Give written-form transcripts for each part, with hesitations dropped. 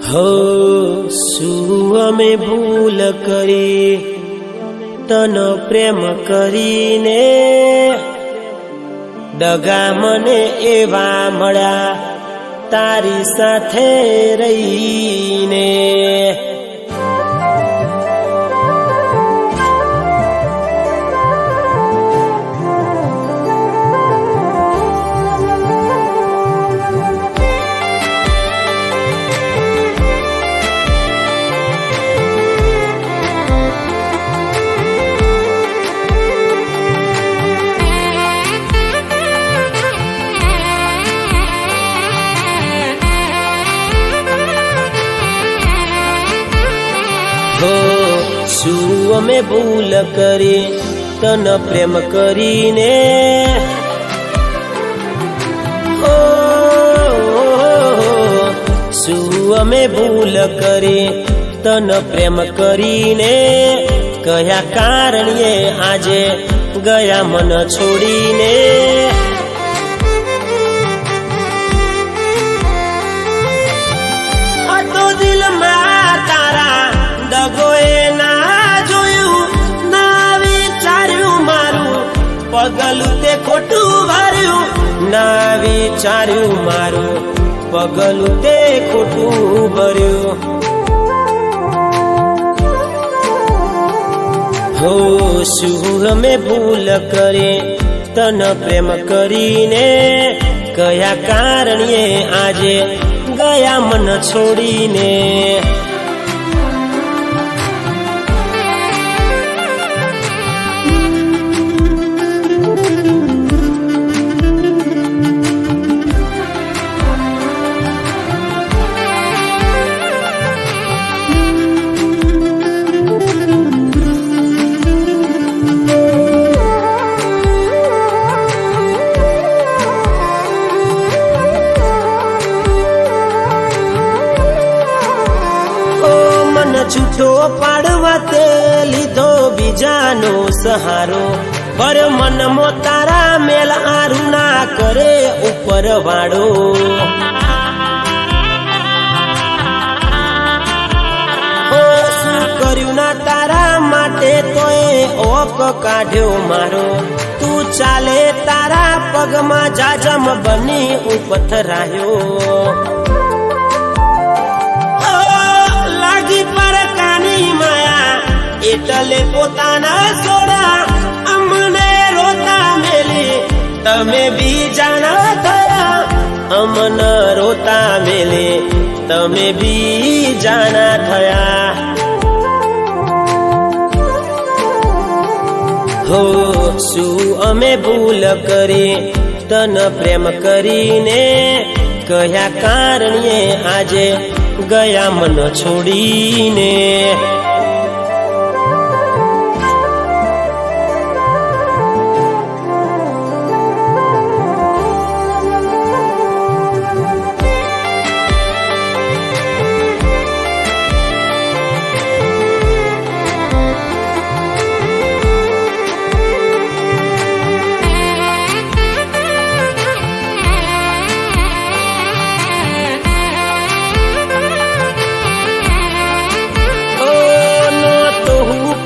हो શું અમે ભૂલ કરી તનો પ્રેમ કરીને દગા મને એવા મળ્યા તારી સાથે રહીને। हो શું અમે ભૂલ કરી તને પ્રેમ કરીને શું અમે ભૂલ કરી તને પ્રેમ કરીને કયા કારણે આજે ગયા મન છોડીને। આ તો દિલમાં તારા દગોએ ના જોયું ના વિચાર્યું મારું પગલું તે ખોટું ભર્યું ના વિચાર્યું મારું પગલું તે ખોટું ભર્યું। હો શું અમે ભૂલ કરી તને પ્રેમ કરીને કયા કારણે આજે ગયા મન છોડીને। છૂટો પાડવા તે લીધો બીજાનો સહારો પર મનમાં તારા મેલ આરું ના કરે ઉપર વાળો। શું કર્યું ના તારા માટે તોય ઓક કાઢ્યો મારો તું ચાલે તારા પગમાં જાજમ બની ઉપથરાયો। એટલે પોતાના સોડા અમને રોતા મેલી તમે બીજાના થયા અમને રોતા મેલી તમે બીજાના થયા। હો શું અમે ભૂલ કરી તને પ્રેમ કરીને કયા કારણે આજે ગયા મન છોડીને।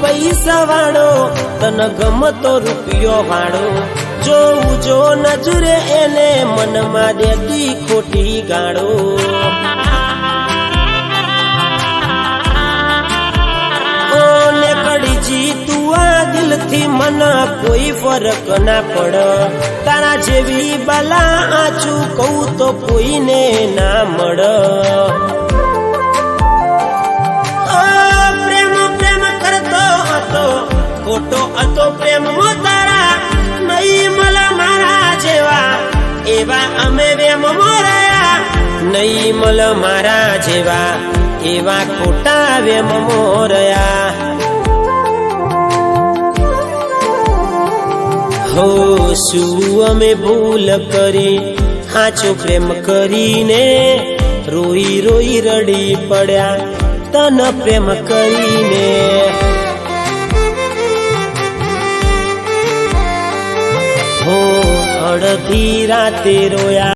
પૈસા વાળો તને ગમતો રૂપિયો વાળો જોવું જો નજરે એને મનમાં દેતી ખોટી ગાળો। ને કડીજી તું આ દિલથી મને કોઈ ફરક ના પડ તારા જેવી બલા આચું કહું તો કોઈને ના મળે। ખોટો હતો પ્રેમ તારા નહીં મળે મારા જેવા એવા અમે વેમ મોરાયા નહીં મળે મારા જેવા એવા ખોટા વેમ મોરયા। હો શું અમે ભૂલ કરી સાચો પ્રેમ કરીને રોઈ રોઈ રડી પડ્યા તને પ્રેમ કરીને। हो અડધી રાતે રોયા।